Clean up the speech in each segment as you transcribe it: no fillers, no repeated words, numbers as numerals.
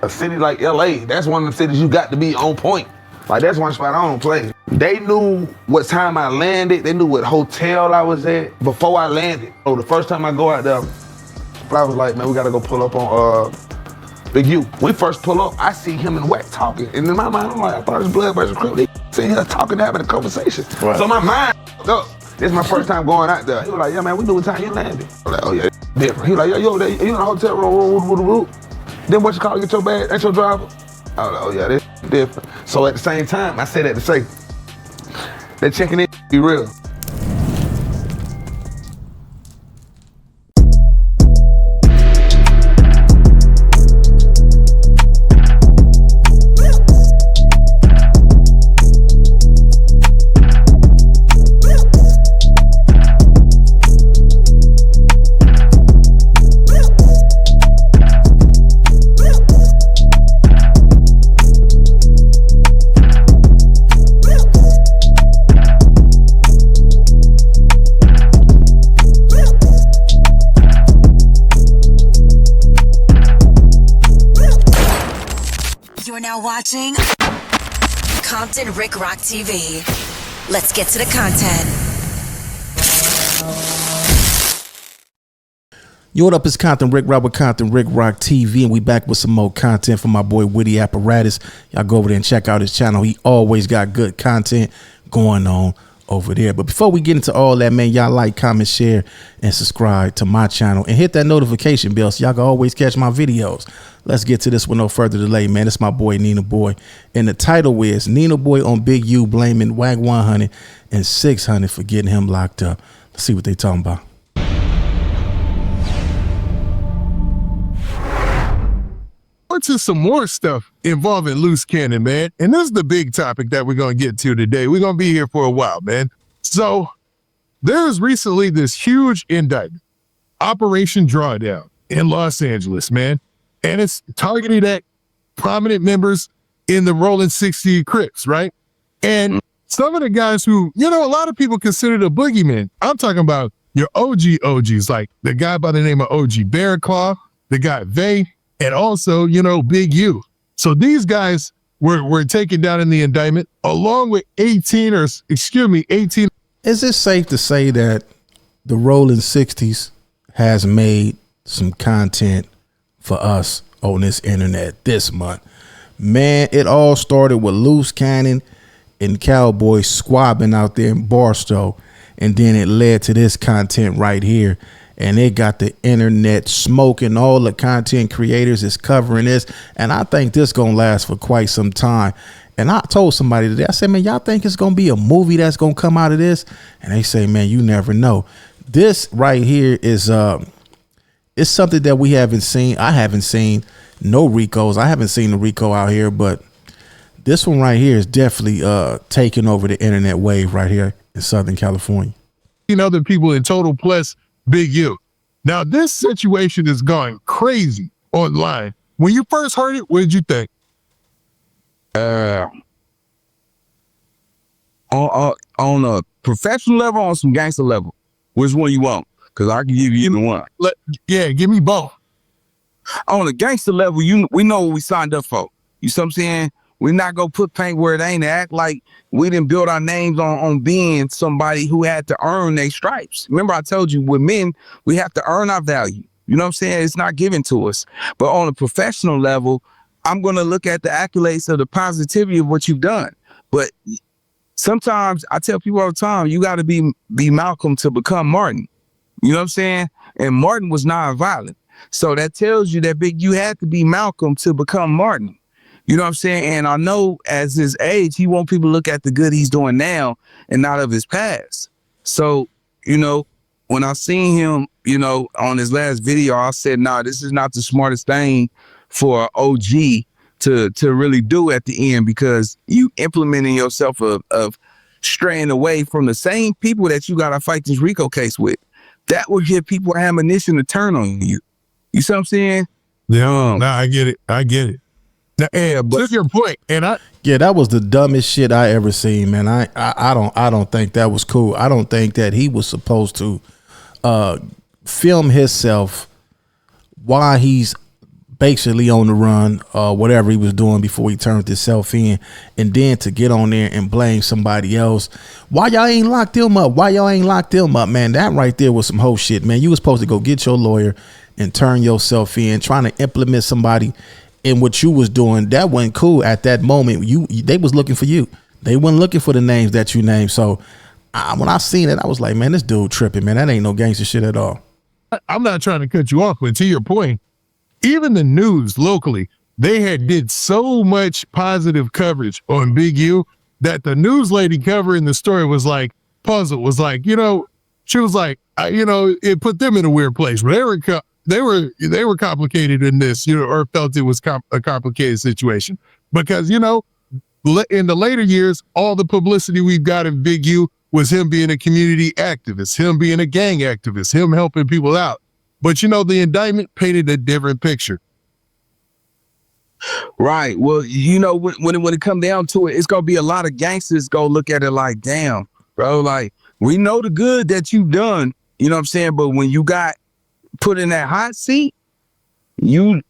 a city like LA, that's one of the cities you got to be on point. Like, that's one spot I don't play. They knew what time I landed. They knew what hotel I was at before I landed. So the first time I go out there, I was like, man, we gotta go pull up on Big U. When we first pull up, I see him and WACK talking. And in my mind, I'm like, I thought it was Blood versus Crip. They sitting here talking, having a conversation. Right. So my mind, up. This is my first time going out there. He was like, yeah, man, we knew what time you landed. I was like, oh yeah, different. He was like, yo, you in the hotel room, Then what you call it, get your bag, ain't your driver? I was like, oh yeah, this different. So at the same time, I said that to say, that checking in be real. You're now watching Compton Rick Rock TV. Let's get to the content. Yo, what up? It's Compton Rick Rock with Compton Rick Rock TV, and we back with some more content from my boy Witty Apparatus. Y'all go over there and check out his channel. He always got good content going on over there. But before we get into all that, man, y'all like, comment, share, and subscribe to my channel and hit that notification bell so y'all can always catch my videos. Let's get to this with no further delay, man. It's my boy Nina Boy, and the title is Nina Boy on Big U blaming WACK 100 and 600 for getting him locked up. Let's see what they talking about. To some more stuff involving loose cannon, man. And this is the big topic that we're going to get to today. We're going to be here for a while, man. So there was recently this huge indictment, Operation Drawdown in Los Angeles, man. And it's targeted at prominent members in the Rolling 60 Crips, right? And some of the guys who, you know, a lot of people consider the boogeyman. I'm talking about your OGs, like the guy by the name of OG Bearclaw, the guy Vay, and also, you know, Big U. So these guys were taken down in the indictment along with 18. Is it safe to say that the Rolling 60s has made some content for us on this internet this month? Man, it all started with Loose Cannon and Cowboy squabbing out there in Barstow, and then it led to this content right here. And it got the internet smoking. All the content creators is covering this. And I think this going to last for quite some time. And I told somebody today, I said, man, y'all think it's going to be a movie that's going to come out of this? And they say, man, you never know. This right here is it's something that we haven't seen. I haven't seen no Ricos. I haven't seen the Rico out here. But this one right here is definitely taking over the internet wave right here in Southern California. Other people in total plus Big U. Now, this situation is going crazy online. When you first heard it, what did you think? On a professional level, on some gangster level, which one you want? Because I can give you either one. Yeah, give me both. On a gangster level, we know what we signed up for. You see what I'm saying? We're not going to put paint where it ain't, act like we didn't build our names on being somebody who had to earn their stripes. Remember, I told you with men, we have to earn our value. You know what I'm saying? It's not given to us. But on a professional level, I'm going to look at the accolades of the positivity of what you've done. But sometimes I tell people all the time, you got to be Malcolm to become Martin. You know what I'm saying? And Martin was nonviolent. So that tells you that you had to be Malcolm to become Martin. You know what I'm saying? And I know as his age, he want people to look at the good he's doing now and not of his past. So, you know, when I seen him, you know, on his last video, I said, nah, this is not the smartest thing for OG to really do at the end, because you implementing yourself of straying away from the same people that you got to fight this RICO case with. That would give people ammunition to turn on you. You see what I'm saying? Yeah, no, I get it. Now, yeah, but that's your point. And that was the dumbest shit I ever seen, man. I don't think that was cool. I don't think that he was supposed to film himself while he's basically on the run, whatever he was doing before he turned himself in, and then to get on there and blame somebody else. Why y'all ain't locked him up? Why y'all ain't locked him up, man? That right there was some whole shit, man. You was supposed to go get your lawyer and turn yourself in, trying to implement somebody in what you was doing. That wasn't cool at that moment. They was looking for you. They weren't looking for the names that you named. So when I seen it, I was like, man, this dude tripping, man. That ain't no gangster shit at all. I'm not trying to cut you off, but to your point, even the news locally, they had did so much positive coverage on Big U that the news lady covering the story was like, puzzled, was like, she was like, it put them in a weird place. They were complicated in this, or felt it was a complicated situation because, in the later years, all the publicity we've got in Big U was him being a community activist, him being a gang activist, him helping people out. But, the indictment painted a different picture. Right. Well, when it come down to it, it's going to be a lot of gangsters go look at it like, damn, bro, like, we know the good that you've done, you know what I'm saying? But when you got put in that hot seat, you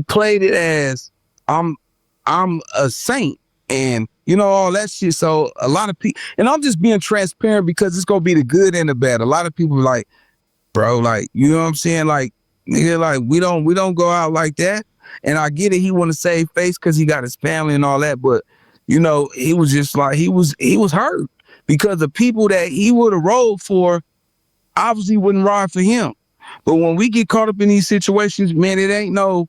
played it as I'm a saint and all that shit. So a lot of people, and I'm just being transparent because it's going to be the good and the bad. A lot of people are like, bro, like, you know what I'm saying? Like, nigga, like, we don't go out like that. And I get it. He want to save face because he got his family and all that. But, he was just like, he was hurt because the people that he would have rolled for obviously wouldn't ride for him. But when we get caught up in these situations, man, it ain't no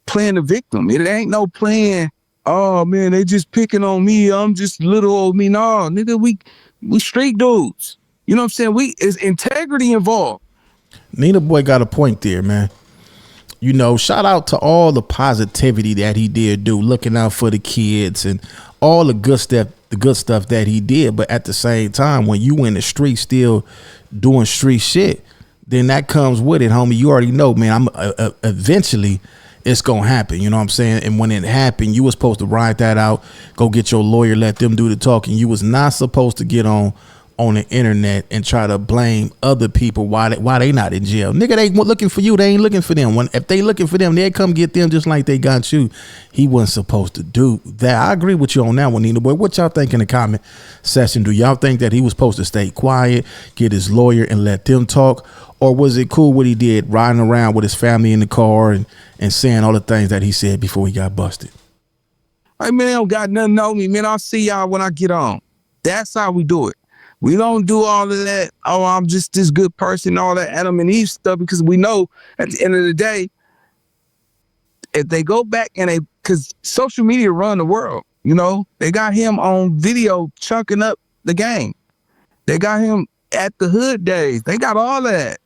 playing the victim. It ain't no playing, oh, man, they just picking on me. I'm just little old me. No, nigga, we street dudes. You know what I'm saying? It's integrity involved. Nina Boy got a point there, man. Shout out to all the positivity that he did do, looking out for the kids and all the good stuff that he did. But at the same time, when you in the street still doing street shit, then that comes with it, homie. You already know, man, eventually it's gonna happen. You know what I'm saying? And when it happened, you was supposed to ride that out, go get your lawyer, let them do the talking. You was not supposed to get on the internet and try to blame other people why they not in jail. Nigga, they looking for you. They ain't looking for them. If they looking for them, they'll come get them just like they got you. He wasn't supposed to do that. I agree with you on that one, Nina Boy. What y'all think in the comment section? Do y'all think that he was supposed to stay quiet, get his lawyer and let them talk? Or was it cool what he did, riding around with his family in the car and saying all the things that he said before he got busted? Hey, man, they don't got nothing on me, man. I'll see y'all when I get on. That's how we do it. We don't do all of that, oh, I'm just this good person, all that Adam and Eve stuff, because we know at the end of the day, if they go back and because social media run the world, they got him on video chunking up the game. They got him at the hood days. They got all that.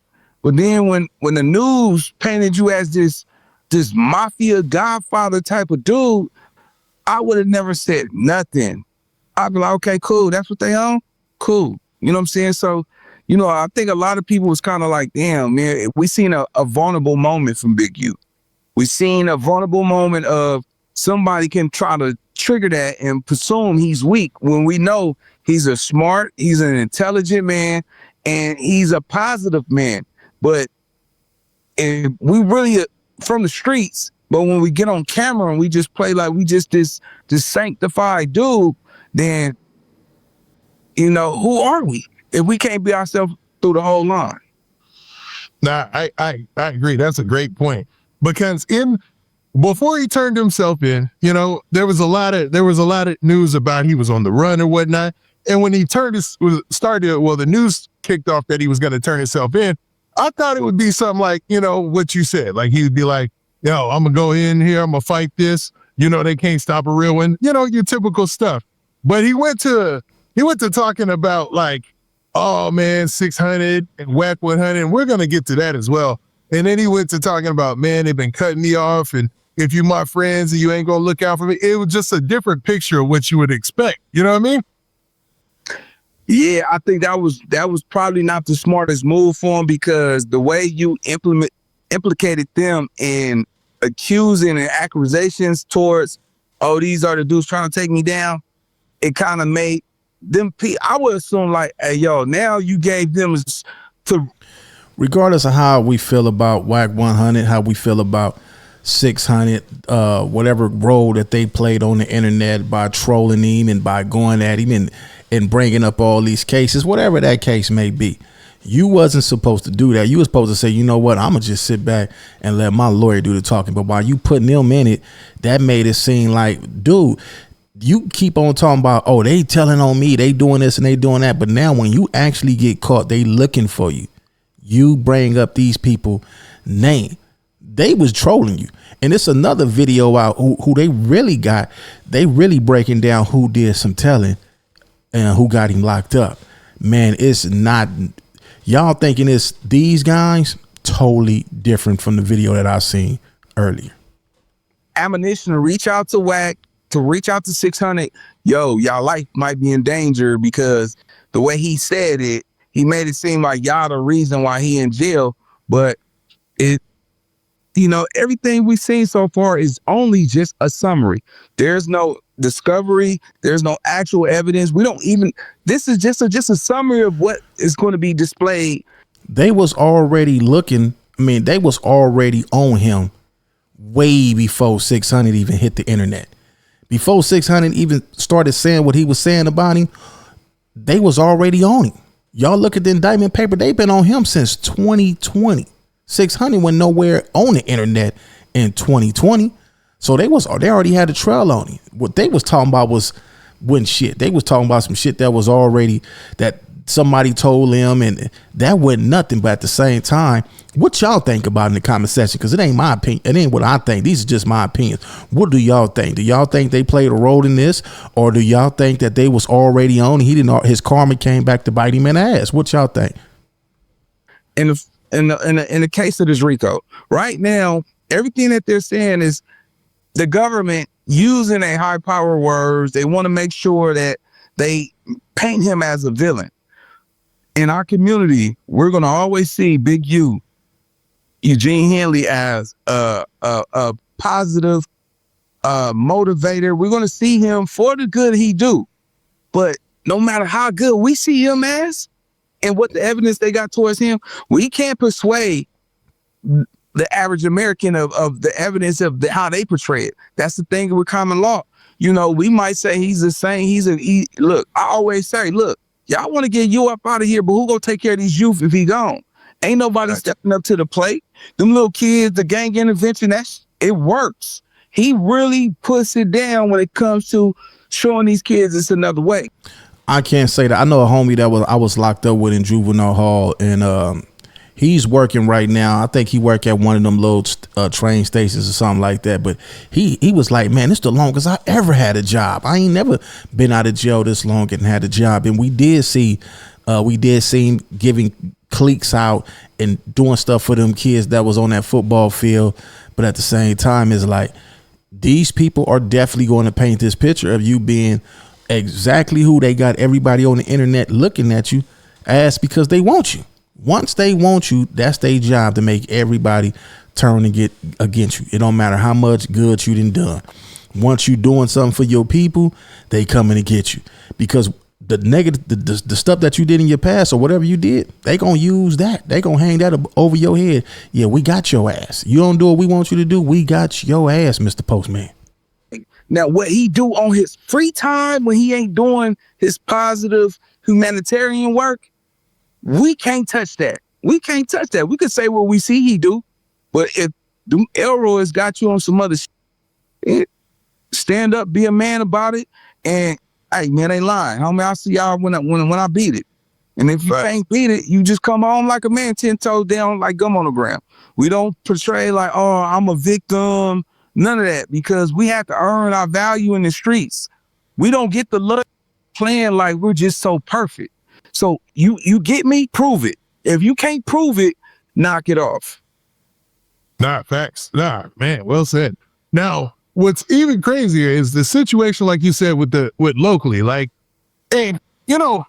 But then when the news painted you as this mafia godfather type of dude, I would have never said nothing. I'd be like, okay, cool. That's what they own. Cool. You know what I'm saying? So, I think a lot of people was kind of like, damn, man, we seen a vulnerable moment from Big U. We seen a vulnerable moment of somebody can try to trigger that and presume he's weak when we know he's he's an intelligent man, and he's a positive man. But if we really from the streets, but when we get on camera and we just play like we just this sanctified dude, then who are we if we can't be ourselves through the whole line? Nah, I agree. That's a great point. Because before he turned himself in, there was a lot of news about he was on the run or whatnot. And when he the news kicked off that he was going to turn himself in, I thought it would be something like, what you said. Like he would be like, yo, I'm gonna go in here, I'm gonna fight this. They can't stop a real one. Your typical stuff. But he went to talking about like, oh man, 600 and WACK 100, and we're gonna get to that as well. And then he went to talking about, man, they've been cutting me off, and if you my friends and you ain't gonna look out for me, it was just a different picture of what you would expect. You know what I mean? Yeah, I think that was probably not the smartest move for him, because the way you implicated them in accusing and accusations towards, oh, these are the dudes trying to take me down, it kind of made them, I would assume like, hey, yo, now you gave them to. Regardless of how we feel about WACK 100, how we feel about 600, whatever role that they played on the internet by trolling him and by going at him and bringing up all these cases, whatever that case may be. You wasn't supposed to do that. You was supposed to say, you know what, I'm gonna just sit back and let my lawyer do the talking. But while you putting them in it, that made it seem like, dude, you keep on talking about, oh, they telling on me, they doing this and they doing that. But now when you actually get caught, they looking for you. You bring up these people name. They was trolling you. And it's another video out who they really got. They really breaking down who did some telling and who got him locked up. Man, it's not, y'all thinking it's these guys, totally different from the video that I seen earlier. Ammunition to reach out to WACK, to reach out to 600. Yo, y'all life might be in danger, because the way he said it, he made it seem like y'all the reason why he in jail. But it, you know, everything we've seen so far is only just a summary. There's no discovery. There's no actual evidence. We don't even, this is just a summary of what is going to be displayed. They was already looking. I mean, they was already on him way before 600 even hit the internet. Before 600 even started saying what he was saying about him, they was already on him. Y'all look at the indictment paper. They've been on him since 2020. 600 went nowhere on the internet in 2020. So they already had a trail on him. What they was talking about wasn't shit. They was talking about some shit that was already, that somebody told them, and that wasn't nothing. But at the same time, what y'all think about in the comment section? Because it ain't my opinion. It ain't what I think. These are just my opinions. What do y'all think? Do y'all think they played a role in this, or do y'all think that they was already on? He didn't. His karma came back to bite him in the ass. What y'all think? In the case of this RICO, right now, everything that they're saying is the government using a high power words. They want to make sure that they paint him as a villain. In our community, we're going to always see Big U, Eugene Henley, as a positive motivator. We're going to see him for the good he do. But no matter how good we see him as and what the evidence they got towards him, we can't persuade the average American of the evidence of how they portray it. That's the thing with common law. You know, we might say he's the same. Look, I always say, look, y'all want to get you up out of here, but who gonna take care of these youth if he gone? Ain't nobody stepping up to the plate. Them little kids, the gang intervention, it works. He really puts it down when it comes to showing these kids it's another way. I can't say that. I know a homie that I was locked up with in juvenile hall, and he's working right now. I think he work at one of them little train stations or something like that. But he was like, man, it's the longest I ever had a job. I ain't never been out of jail this long and had a job. And we did see him giving cliques out and doing stuff for them kids that was on that football field. But at the same time, it's like, these people are definitely going to paint this picture of you being exactly who they got everybody on the internet looking at you as, because they want you. Once they want you, that's their job, to make everybody turn and get against you. It don't matter how much good you done. Once you doing something for your people, they coming to get you, because the negative, the stuff that you did in your past or whatever you did, they gonna use that. They gonna hang that over your head. Yeah, we got your ass. You don't do what we want you to do, we got your ass, Mr. Postman. Now, what he do on his free time when he ain't doing his positive humanitarian work, we can't touch that. We can't touch that. We could say what we see he do, but if Elroy's got you on some other shit, stand up, be a man about it, and hey, man, ain't lying. Homie, I'll see y'all when I beat it. And if you ain't beat it, you just come on like a man, 10 toes down, like gum on the ground. We don't portray like, oh, I'm a victim. None of that, because we have to earn our value in the streets. We don't get the luck playing like we're just so perfect. So you get me? Prove it. If you can't prove it, knock it off. Nah, facts. Nah, man, well said. Now, what's even crazier is the situation, like you said, with locally. Like, and you know,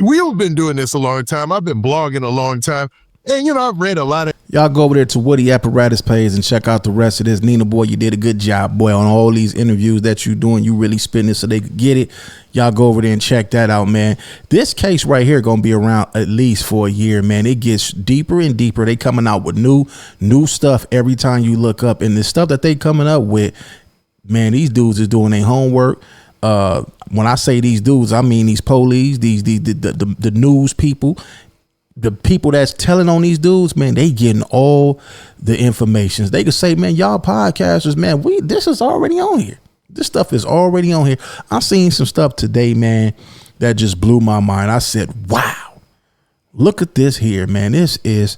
we've been doing this a long time. I've been blogging a long time, and you know, I've read a lot of. Y'all go over there to Woody Apparatus page and check out the rest of this. Nina, boy, you did a good job, boy, on all these interviews that you doing. You really spitting it so they could get it. Y'all go over there and check that out, man. This case right here gonna be around at least for a year, man. It gets deeper and deeper. They coming out with new stuff every time you look up, and the stuff that they coming up with, man, these dudes is doing their homework. When I say these dudes, I mean these police, the news people, the people that's telling on these dudes, man, they getting all the information. They could say, man, y'all podcasters, man, this is already on here. This stuff is already on here. I seen some stuff today, man, that just blew my mind. I said, wow, look at this here, man. This is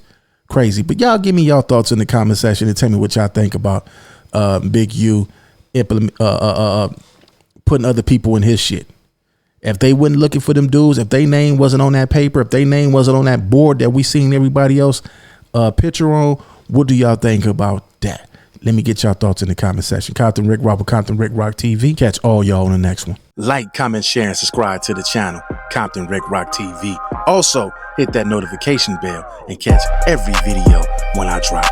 crazy. But y'all give me y'all thoughts in the comment section and tell me what y'all think about Big U putting other people in his shit. If they wasn't looking for them dudes, if their name wasn't on that paper, if their name wasn't on that board that we seen everybody else picture on, what do y'all think about that? Let me get y'all thoughts in the comment section. Compton Rick Rock with Compton Rick Rock TV. Catch all y'all on the next one. Like, comment, share, and subscribe to the channel, Compton Rick Rock TV. Also, hit that notification bell and catch every video when I drop.